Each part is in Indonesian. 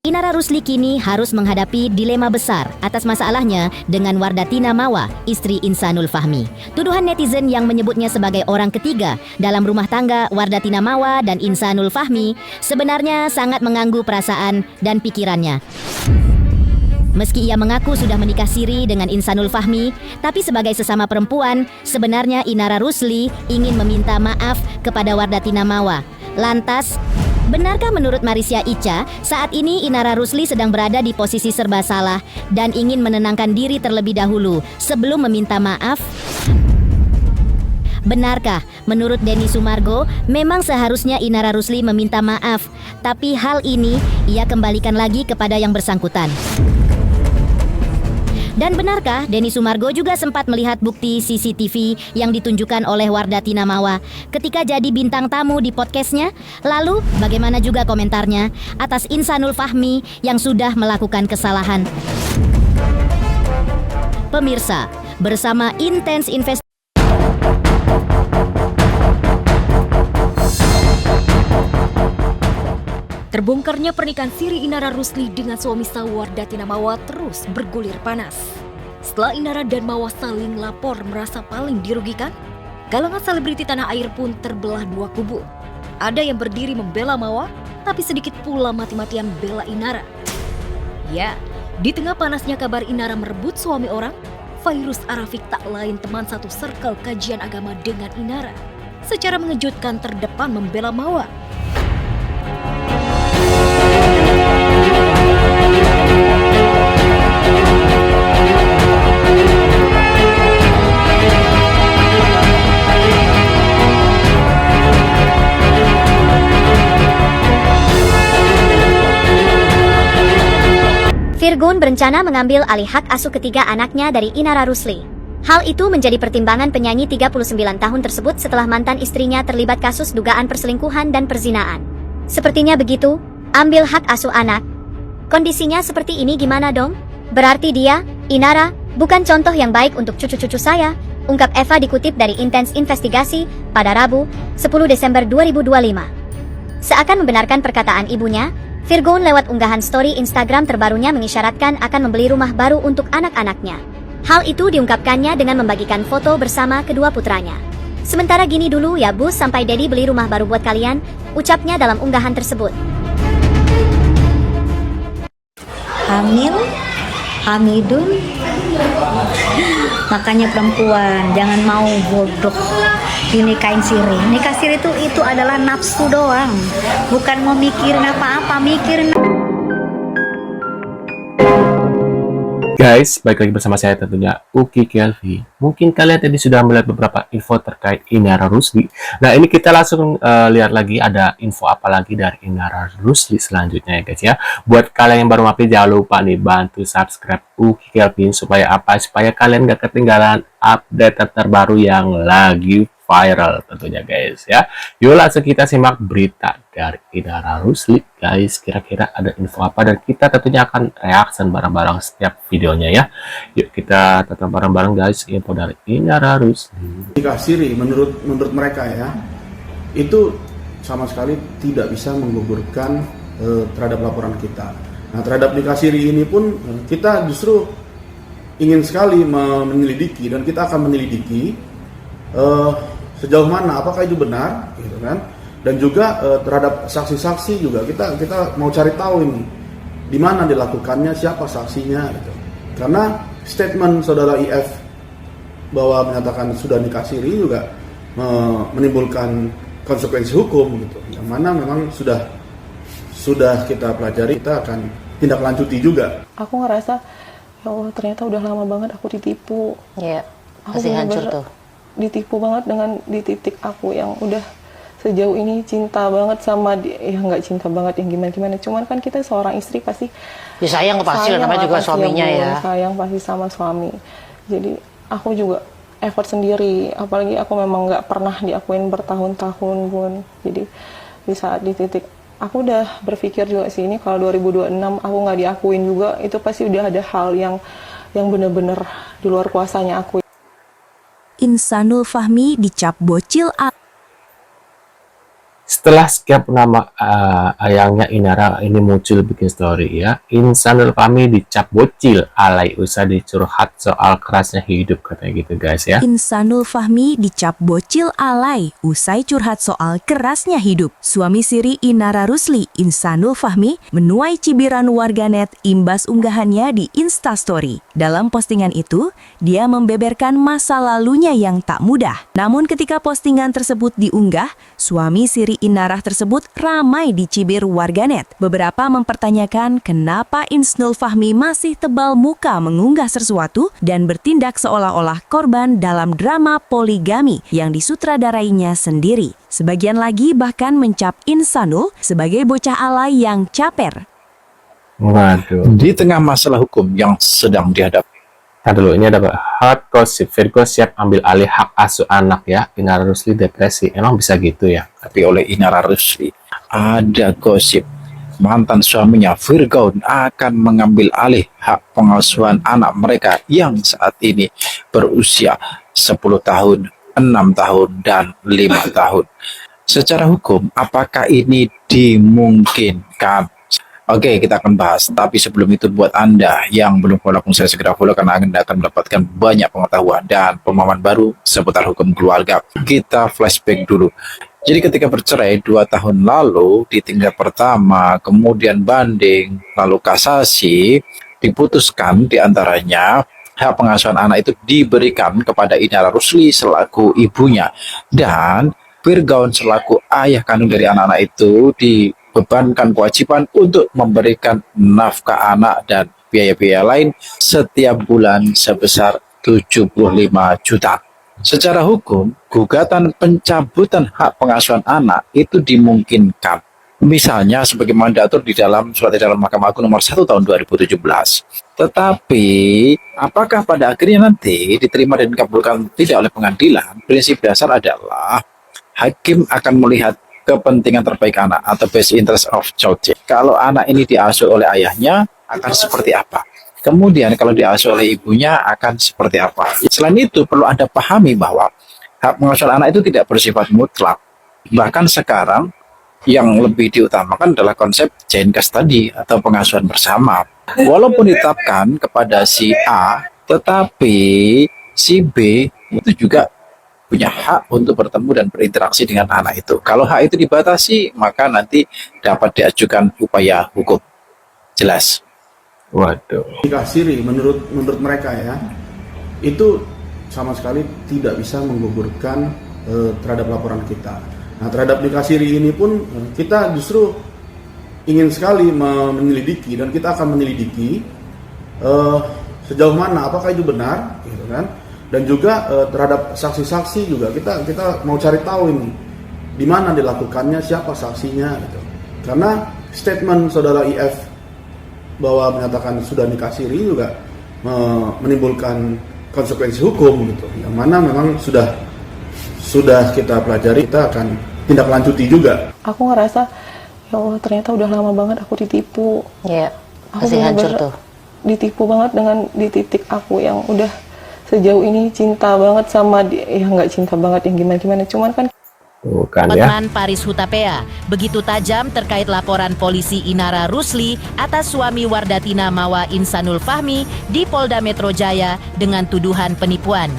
Inara Rusli kini harus menghadapi dilema besar atas masalahnya dengan Wardatina Mawa, istri Insanul Fahmi. Tuduhan netizen yang menyebutnya sebagai orang ketiga dalam rumah tangga Wardatina Mawa dan Insanul Fahmi sebenarnya sangat mengganggu perasaan dan pikirannya. Meski ia mengaku sudah menikah siri dengan Insanul Fahmi, tapi sebagai sesama perempuan, sebenarnya Inara Rusli ingin meminta maaf kepada Wardatina Mawa. Lantas, benarkah menurut Marisya Ica, saat ini Inara Rusli sedang berada di posisi serba salah dan ingin menenangkan diri terlebih dahulu sebelum meminta maaf? Benarkah menurut Denny Sumargo memang seharusnya Inara Rusli meminta maaf, tapi hal ini ia kembalikan lagi kepada yang bersangkutan? Dan benarkah Denny Sumargo juga sempat melihat bukti CCTV yang ditunjukkan oleh Wardatina Mawa ketika jadi bintang tamu di podcastnya? Lalu bagaimana juga komentarnya atas Insanul Fahmi yang sudah melakukan kesalahan? Pemirsa, bersama intens investigasi terbongkarnya pernikahan siri Inara Rusli dengan suami sah Wardatina Mawa terus bergulir panas. Setelah Inara dan Mawa saling lapor merasa paling dirugikan, galangan selebriti tanah air pun terbelah dua kubu. Ada yang berdiri membela Mawa, tapi sedikit pula mati-matian bela Inara. Ya, di tengah panasnya kabar Inara merebut suami orang, Fairuz Arafik tak lain teman satu circle kajian agama dengan Inara. Secara mengejutkan terdepan membela Mawa. Virgon berencana mengambil alih hak asuh ketiga anaknya dari Inara Rusli. Hal itu menjadi pertimbangan penyanyi 39 tahun tersebut setelah mantan istrinya terlibat kasus dugaan perselingkuhan dan perzinaan. Sepertinya begitu, ambil hak asuh anak. Kondisinya seperti ini gimana dong? Berarti dia, Inara, bukan contoh yang baik untuk cucu-cucu saya, ungkap Eva dikutip dari Intens Investigasi pada Rabu, 10 Desember 2025. Seakan membenarkan perkataan ibunya, Virgon lewat unggahan story Instagram terbarunya mengisyaratkan akan membeli rumah baru untuk anak-anaknya. Hal itu diungkapkannya dengan membagikan foto bersama kedua putranya. Sementara gini dulu ya bus sampai Dedi beli rumah baru buat kalian, ucapnya dalam unggahan tersebut. Hamidun, makanya perempuan jangan mau bodoh dinikahin siri. Nikah siri itu adalah nafsu doang, bukan mau mikirin apa-apa, mikirin. Guys, balik lagi bersama saya tentunya Uki Kelvi. Mungkin kalian tadi sudah melihat beberapa info terkait Inara Rusli. Nah, ini kita langsung lihat lagi ada info apa lagi dari Inara Rusli selanjutnya ya guys ya. Buat kalian yang baru mampir jangan lupa nih bantu subscribe Uki Kelvin supaya apa? Supaya kalian gak ketinggalan update terbaru yang lagi viral tentunya guys ya. Yuk langsung kita simak berita dari Inara Rusli guys. Kira-kira ada info apa dan kita tentunya akan reaction bareng-bareng setiap videonya ya. Yuk kita tonton bareng-bareng guys info dari Inara Rusli. Nikah siri menurut mereka ya, itu sama sekali tidak bisa menggugurkan terhadap laporan kita. Nah, terhadap nikah siri ini pun kita justru ingin sekali menyelidiki dan kita akan menyelidiki sejauh mana apakah itu benar gitu kan, dan juga terhadap saksi-saksi juga kita mau cari tahu ini di mana dilakukannya, siapa saksinya gitu. Karena statement saudara IF bahwa menyatakan sudah nikah siri juga menimbulkan konsekuensi hukum gitu, yang mana memang sudah kita pelajari, kita akan tindak lanjuti juga. Aku ngerasa ya Allah, ternyata udah lama banget aku ditipu. Iya, masih hancur tuh. Ditipu banget dengan di titik aku yang udah sejauh ini cinta banget sama dia. Ya nggak cinta banget yang gimana-gimana, cuman kan kita seorang istri pasti ya sayang pasti lah, namanya juga suaminya ya. Sayang pasti sama suami. Jadi aku juga effort sendiri, apalagi aku memang nggak pernah diakuin bertahun-tahun pun. Jadi di saat di titik aku udah berpikir juga sih, ini kalau 2026 aku nggak diakuin juga, itu pasti udah ada hal yang benar-benar di luar kuasanya aku. Insanul Fahmi dicap bocil Setelah setiap nama ayangnya Inara ini muncul bikin story ya, Insanul Fahmi dicap bocil alay usai dicurhat soal kerasnya hidup katanya gitu guys ya. Insanul Fahmi dicap bocil alay usai curhat soal kerasnya hidup. Suami siri Inara Rusli, Insanul Fahmi, menuai cibiran warganet imbas unggahannya di Instastory. Dalam postingan itu, dia membeberkan masa lalunya yang tak mudah. Namun ketika postingan tersebut diunggah, suami siri Inarah tersebut ramai dicibir warganet. Beberapa mempertanyakan kenapa Insanul Fahmi masih tebal muka mengunggah sesuatu dan bertindak seolah-olah korban dalam drama poligami yang disutradarainya sendiri. Sebagian lagi bahkan mencap Insanul sebagai bocah alay yang caper. Waduh. Di tengah masalah hukum yang sedang dihadapi. Nah dulu ini ada hot gossip, Virgo siap ambil alih hak asuh anak ya, Inara Rusli depresi. Emang bisa gitu ya? Tapi oleh Inara Rusli ada gosip mantan suaminya Virgo akan mengambil alih hak pengasuhan anak mereka yang saat ini berusia 10 tahun, 6 tahun, dan 5 tahun. Secara hukum, apakah ini dimungkinkan? Oke, kita akan bahas. Tapi sebelum itu buat Anda yang belum follow, saya segera follow karena Anda akan mendapatkan banyak pengetahuan dan pemahaman baru seputar hukum keluarga. Kita flashback dulu. Jadi ketika bercerai 2 tahun lalu di tingkat pertama, kemudian banding, lalu kasasi, diputuskan diantaranya hak pengasuhan anak itu diberikan kepada Inara Rusli selaku ibunya. Dan Virgaun selaku ayah kandung dari anak-anak itu dibebankan kewajiban untuk memberikan nafkah anak dan biaya-biaya lain setiap bulan sebesar 75 juta. Secara hukum, gugatan pencabutan hak pengasuhan anak itu dimungkinkan. Misalnya sebagaimana diatur di dalam surat edaran Mahkamah Agung nomor 1 tahun 2017. Tetapi, apakah pada akhirnya nanti diterima dan dikabulkan tidak oleh pengadilan? Prinsip dasar adalah hakim akan melihat kepentingan terbaik anak atau best interest of child. Kalau anak ini diasuh oleh ayahnya akan seperti apa? Kemudian kalau diasuh oleh ibunya akan seperti apa? Selain itu perlu Anda pahami bahwa hak pengasuhan anak itu tidak bersifat mutlak. Bahkan sekarang yang lebih diutamakan adalah konsep joint custody atau pengasuhan bersama. Walaupun ditetapkan kepada si A, tetapi si B itu juga punya hak untuk bertemu dan berinteraksi dengan anak itu. Kalau hak itu dibatasi, maka nanti dapat diajukan upaya hukum. Jelas? Waduh. Nikah siri menurut mereka ya, itu sama sekali tidak bisa menggugurkan terhadap laporan kita. Nah, terhadap nikah siri ini pun kita justru ingin sekali menyelidiki, dan kita akan menyelidiki sejauh mana apakah itu benar, gitu kan? Dan juga terhadap saksi-saksi juga kita mau cari tahu ini di mana dilakukannya, siapa saksinya gitu. Karena statement saudara IF bahwa menyatakan sudah nikah siri juga menimbulkan konsekuensi hukum gitu. Yang mana memang sudah kita pelajari, kita akan tindak lanjuti juga. Aku ngerasa ya Allah, ternyata udah lama banget aku ditipu. Iya, Aku pasti hancur tuh. Ditipu banget dengan di titik aku yang udah sejauh ini cinta banget sama dia. Ya nggak cinta banget yang gimana-gimana, cuman kan Bukan ya. Hotman Paris Hutapea begitu tajam terkait laporan polisi Inara Rusli atas suami Wardatina Mawa Insanul Fahmi di Polda Metro Jaya dengan tuduhan penipuan.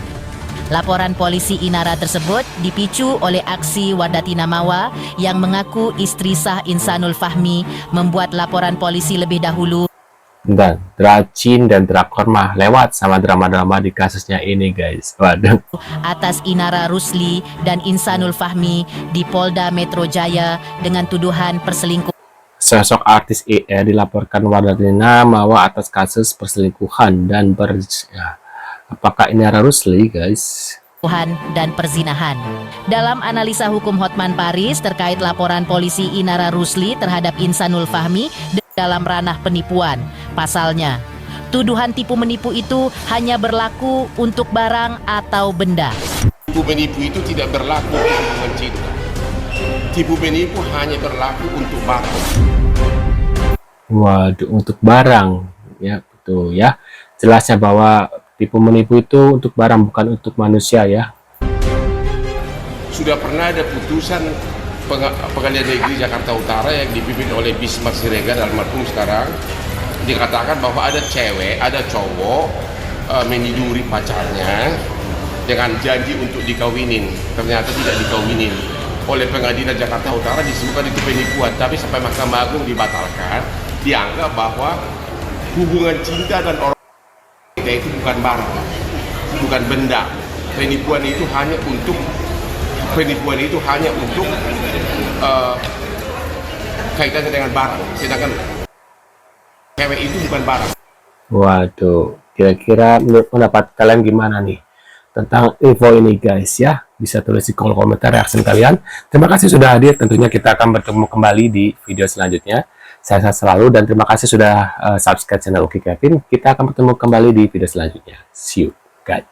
Laporan polisi Inara tersebut dipicu oleh aksi Wardatina Mawa yang mengaku istri sah Insanul Fahmi membuat laporan polisi lebih dahulu. Dan Dracin dan Drakor mah lewat sama drama-drama di kasusnya ini guys. Waduh. Atas Inara Rusli dan Insanul Fahmi di Polda Metro Jaya dengan tuduhan perselingkuhan. Sosok artis IE dilaporkan Wardatina Mawa atas kasus perselingkuhan dan apakah Inara Rusli guys? Dan perzinahan. Dalam analisa hukum Hotman Paris terkait laporan polisi Inara Rusli terhadap Insanul Fahmi dalam ranah penipuan. Pasalnya, tuduhan tipu menipu itu hanya berlaku untuk barang atau benda. Tipu menipu itu tidak berlaku untuk hubungan cinta. Tipu menipu hanya berlaku untuk barang. Waduh, untuk barang. Ya, betul ya. Jelasnya bahwa tipu menipu itu untuk barang, bukan untuk manusia ya. Sudah pernah ada putusan Pengadilan Negeri Jakarta Utara yang dipimpin oleh Bisma Siregar almarhum sekarang, dikatakan bahwa ada cewek, ada cowok meniduri pacarnya dengan janji untuk dikawinin. Ternyata tidak dikawinin. Oleh Pengadilan Jakarta Utara disebutkan itu penipuan, tapi sampai Mahkamah Agung dibatalkan, dianggap bahwa hubungan cinta dan orang itu bukan barang, bukan benda. Penipuan itu hanya untuk kaitannya dengan barang, sedangkan cewek itu bukan barang. Waduh, kira-kira menurut pendapat kalian gimana nih tentang info ini guys ya? Bisa tulis di kolom komentar reaksi kalian. Terima kasih sudah hadir, tentunya kita akan bertemu kembali di video selanjutnya. Saya sehat selalu dan terima kasih sudah subscribe channel Uki Kevin. Kita akan bertemu kembali di video selanjutnya. See you guys.